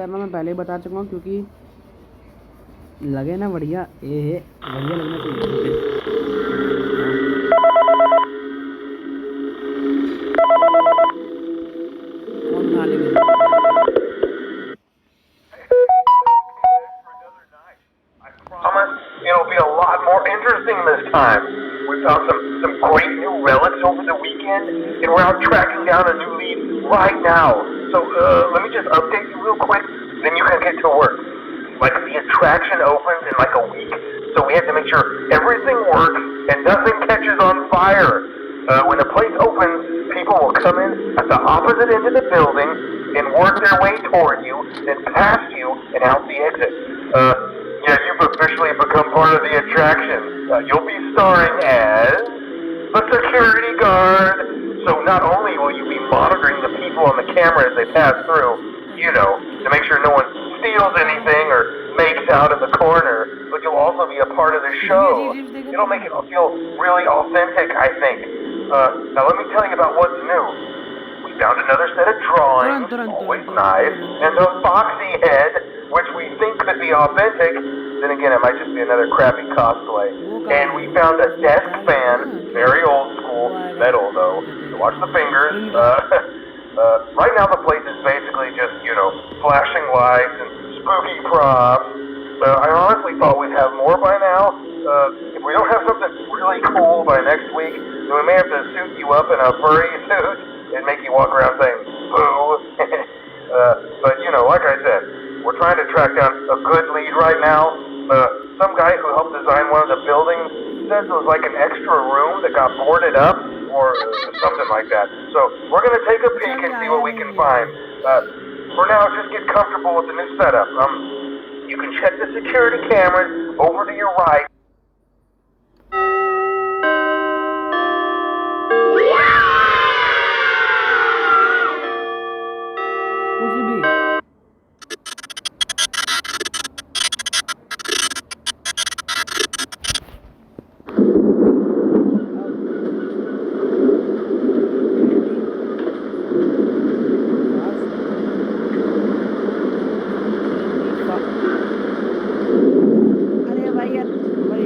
करना मैं पहले ही बता चुका हूँ, क्योंकि लगे ना बढ़िया, ये बढ़िया लगना चाहिए। कौन गाली बज रहा है यहाँ पे? Thomas, it'll be a lot more interesting this time. We found some great new relics over the weekend, and we're out tracking down a new lead right now. So let me just update you real quick, then you can get to work. Like the attraction opens in like a week, so we have to make sure everything works and nothing catches on fire. When the place opens, people will come in at the opposite end of the building and work their way toward you, then past you and out the exit. Yeah, you've officially become part of the attraction. You'll be starring as the security guard. So not only will you be monitoring the people on the camera as they pass through, you know, to make sure no one steals anything or makes out in the corner, but you'll also be a part of the show. It'll make it feel really authentic, I think. Now let me tell you about what's new. We found another set of drawings, always nice, and a foxy head, which we think could be authentic. Then again, it might just be another crappy cosplay. And we found a desk fan, very old school, metal though. So watch the fingers. Right now the place is basically just, you know, flashing lights and spooky props. I honestly thought we'd have more by now. If we don't have something really cool by next week, then we may have to suit you up in a furry suit and make you walk around saying, boo. But, you know, like I said, we're trying to track down a good lead right now. Some guy who helped design one of the buildings says it was like an extra room that got boarded up or something like that. So we're going to take a peek and see what we can find. For now, just get comfortable with the new setup. You can check the security cameras over to your right. कुछ भी अरे भाई यार, भाई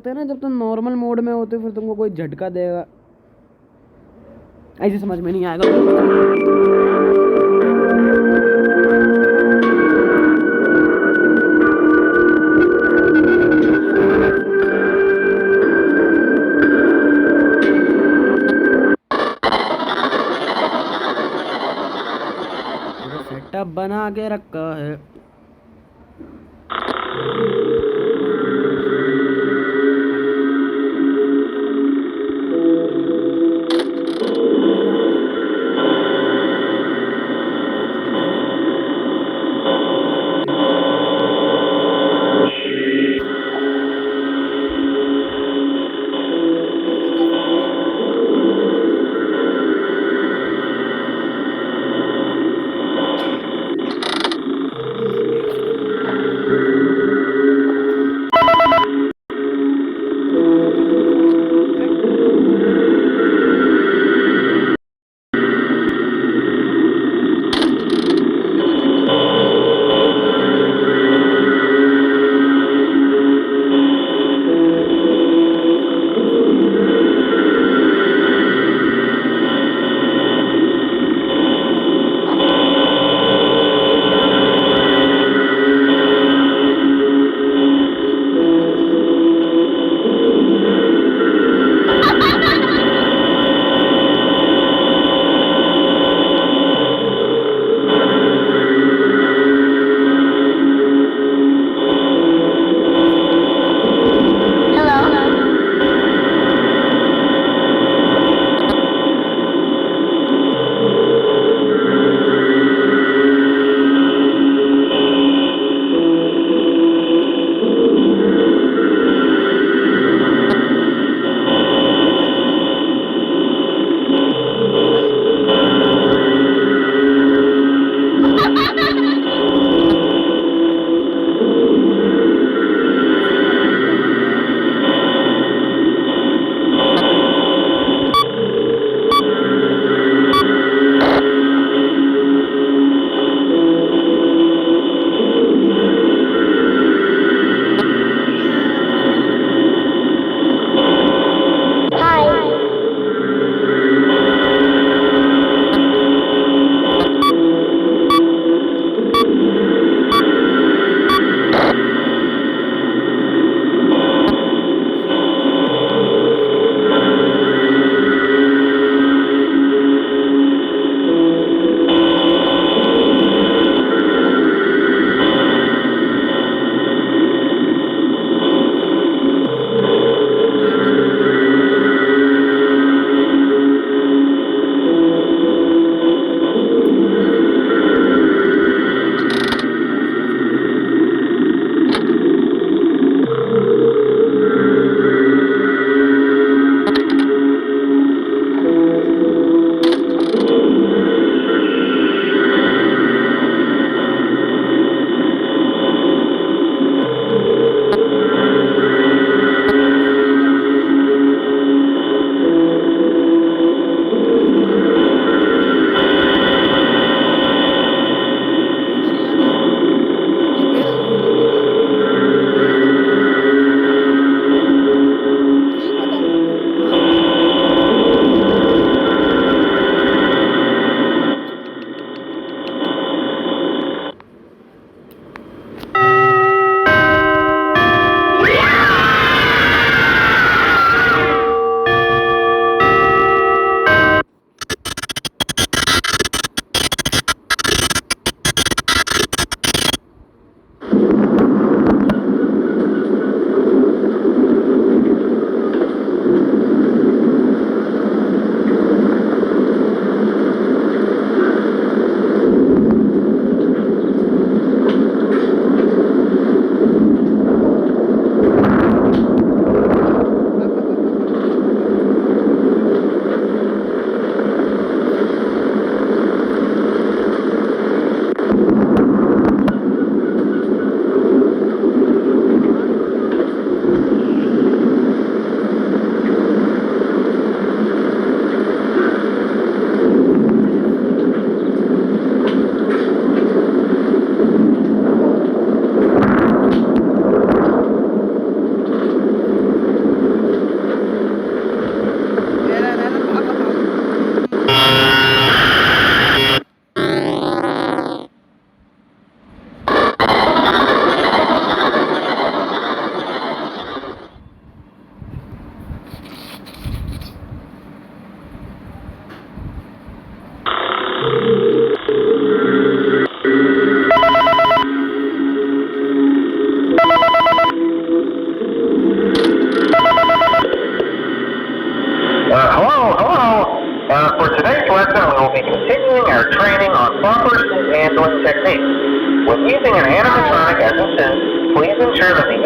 होते हैं ना, जब तुम नॉर्मल मोड में होते हो फिर तुमको कोई झटका देगा, ऐसे समझ में नहीं आएगा। देखो सेटअप बना के रखा है।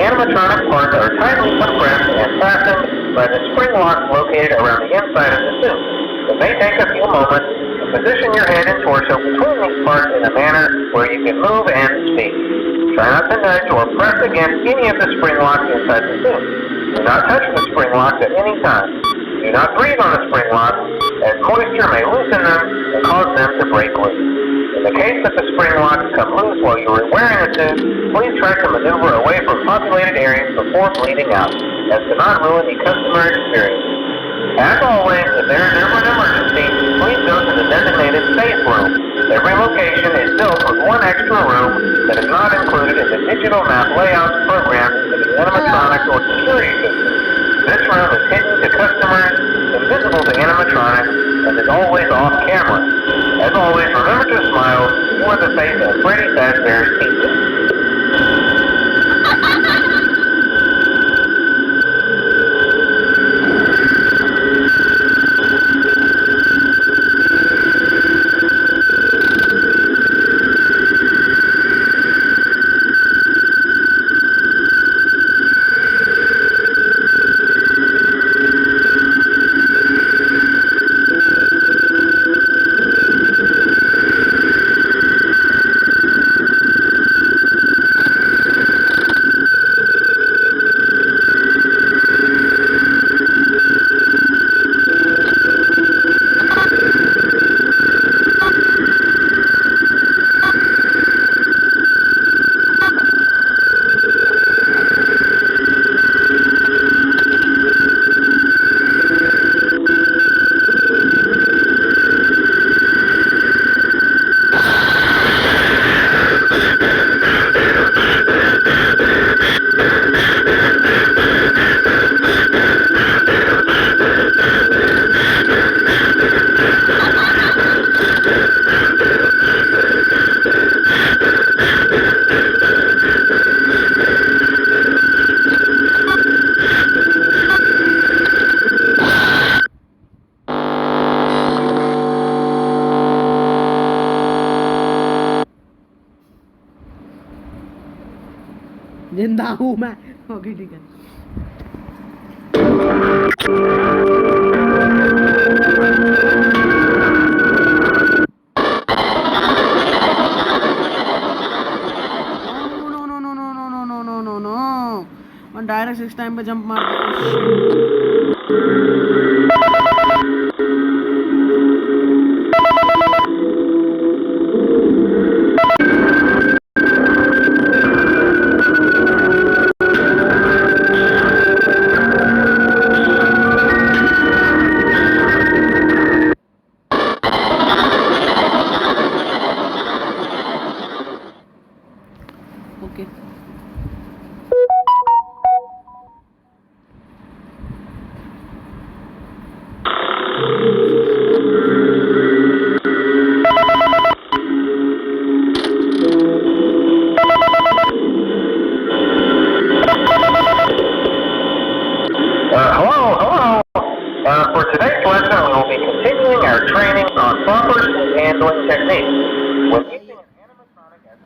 animatronic parts are tightly compressed and fastened by the spring locks located around the inside of the suit. It may take a few moments to position your head and torso between these parts in a manner where you can move and speak. Try not to nudge or press against any of the spring locks inside the suit. Do not touch the spring locks at any time. Do not breathe on the spring locks, as moisture may loosen them and cause them to break loose. In the case that the spring locks come loose while you are wearing the suit, please try to maneuver away from populated areas before bleeding out, as to not ruin the customer experience. As always, if there is ever an emergency, please go to the designated safe room. Every location is built with one extra room that is not included in the digital map layouts programmed into the animatronics or security system. This room is hidden to customers, invisible to animatronics, and is always off camera. As always, remember to smile. You are the face of Freddy Fazbear's Pizza. जिंदा हूँ मैं। Okay ठीक है। No direct 6 time पे jump मार okay Hello. For today's lesson, we will be continuing our training on proper suit handling techniques. When using an animatronic as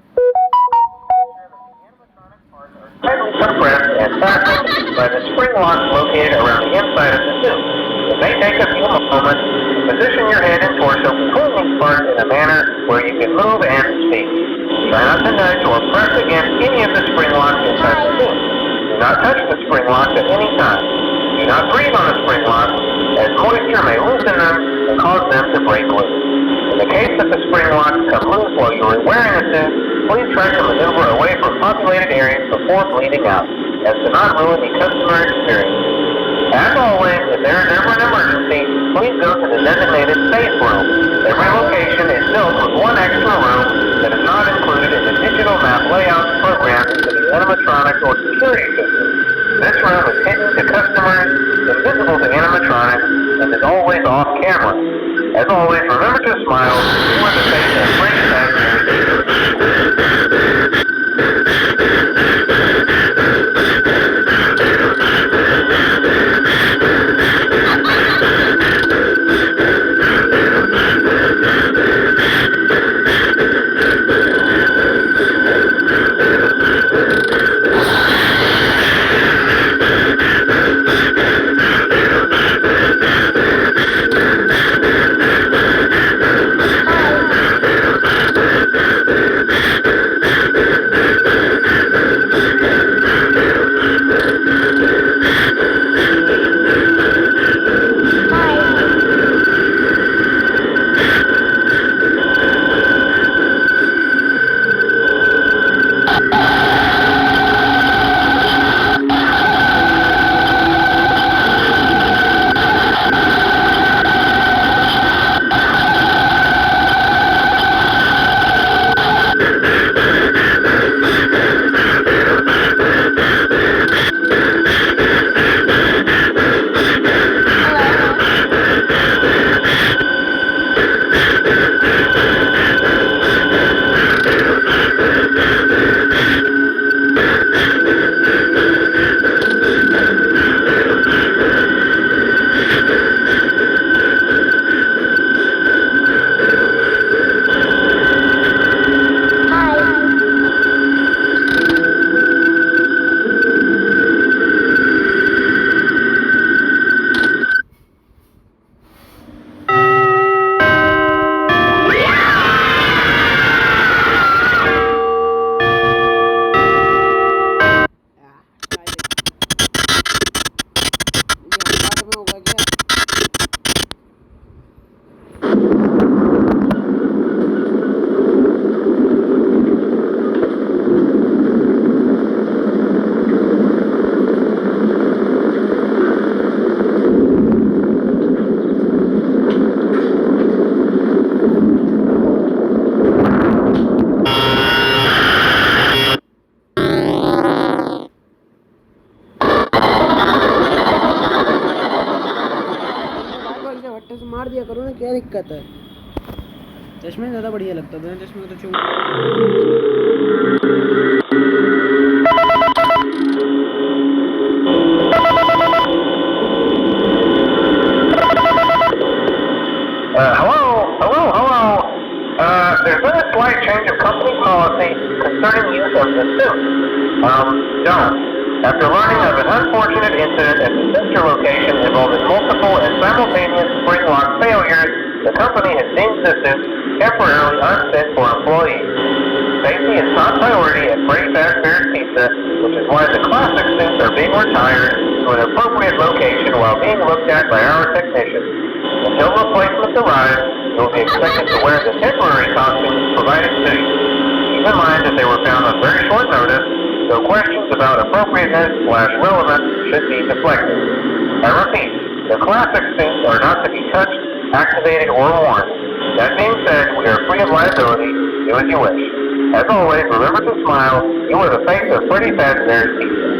tightly compressed and fastened by the spring locks located around the inside of the suit. It may take a few moments to position your head and torso between these parts in a manner where you can move and speak. Try not to nudge or press against any of the spring locks inside the suit. Do not touch the spring locks at any time. Do not breathe on the spring locks, as moisture may loosen them and cause them to break loose. In the case that the spring locks come loose while you are wearing a suit, please try to maneuver away from populated areas before bleeding out, as to not ruin the customer experience. As always, if there is ever an emergency, please go to the designated safe room. Every location is built with one extra room that is not included in the digital map layouts programmed into the animatronics or security system. This room is hidden to customers, invisible to animatronics, and is always off camera. As always, remember to smile. You are the face of Freddy Fazbear's क्या दिक्कत है? चश्मे ज़्यादा बढ़िया लगता था, चश्मे तो Hello. There's been a slight change of company policy concerning use of the suit. Don't. After learning of an unfortunate incident at the sister location involving multiple and simultaneous spring lock failures, the company has deemed the suit temporarily unfit for employees. Safety is top priority at Freddy Fazbear's Pizza, which is why the classic suits are being retired to an appropriate location while being looked at by our technicians. Until replacements arrive, you will be expected to wear the temporary costumes provided to you. Keep in mind that they were found on very short notice, so questions about appropriateness/relevance should be deflected. I repeat, the classic suits are not to be touched, activated, or worn. That being said, we are free of liability. Do as you wish. As always, remember to smile. You are the face of Freddy Fazbear's Pizza.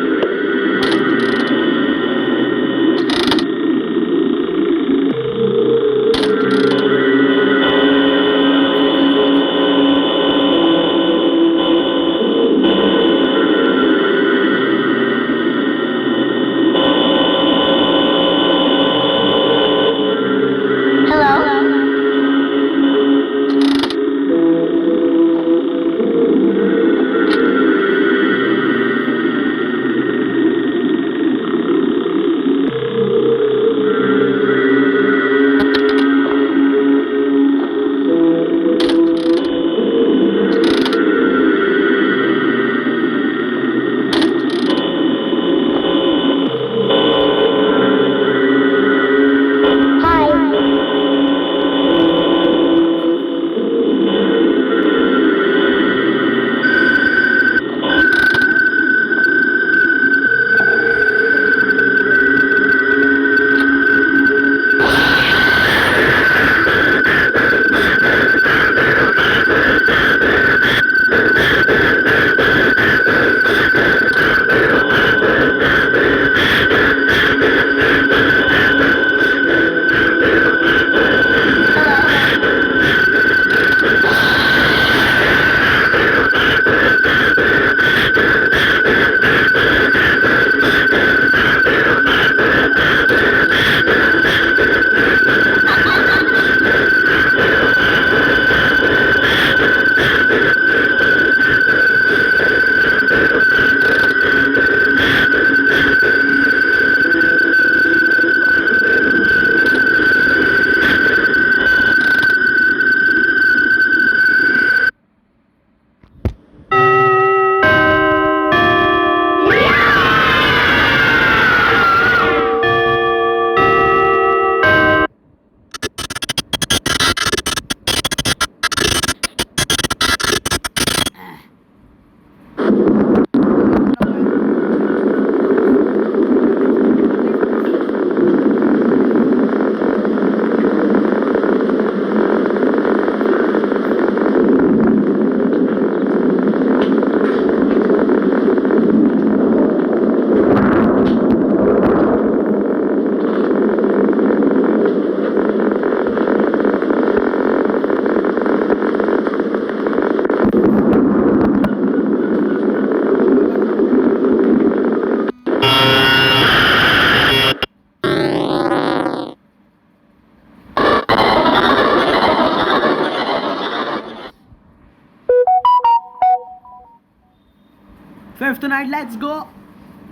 Fifth night let's go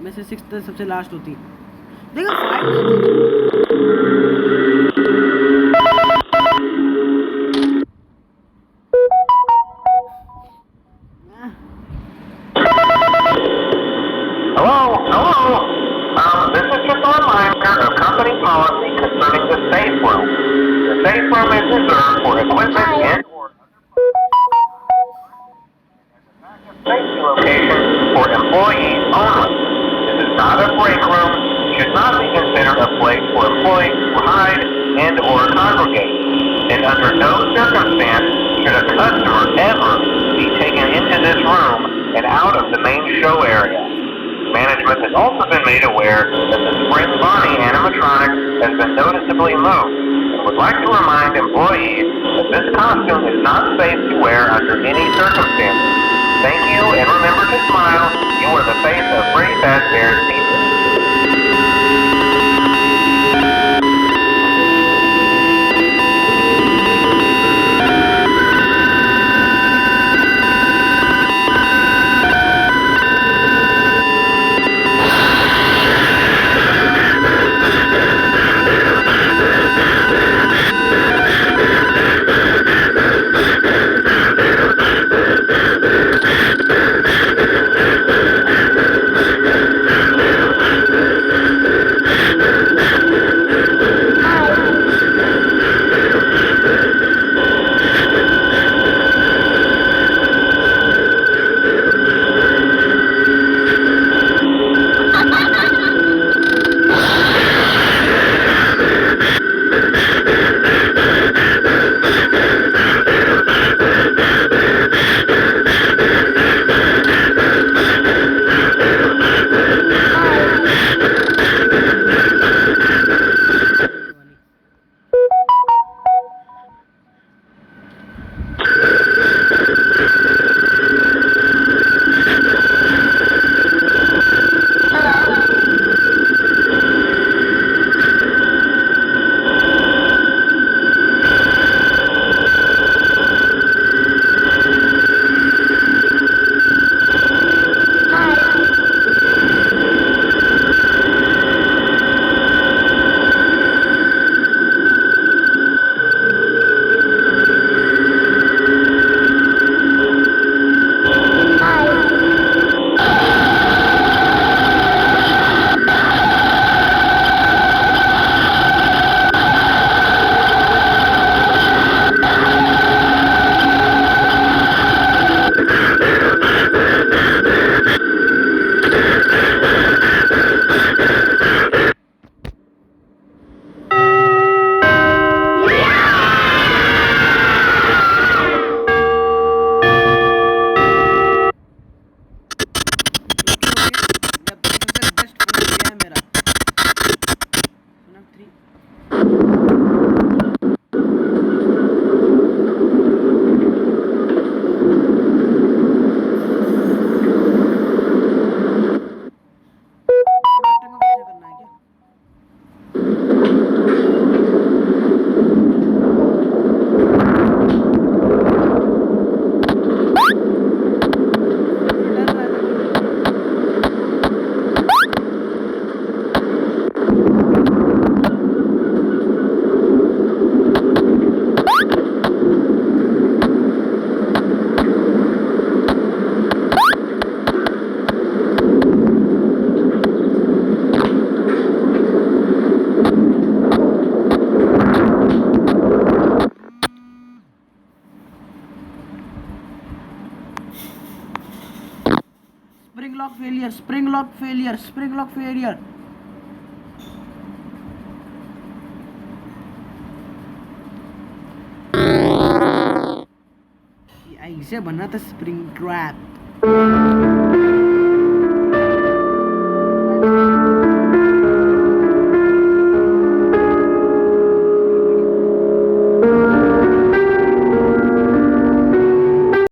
में से sixth सबसे last होती है। देखो 5 Hello. This is just a reminder of company policy concerning the safe room. The safe room is reserved for equipment and or safety location for employees only. This is not a break room. Should not be considered a place for employees to hide and or congregate. And under no circumstance should a customer ever be taken into this room and out of the main show area. Management has also been made aware that the Spring Bonnie animatronic has been noticeably moved, and would like to remind employees that this costume is not safe to wear under any circumstances. Thank you, and remember to smile. You are the face of Freddy Fazbear's Pizza. Spring lock failure, spring lock failure. ऐसे बना था spring trap.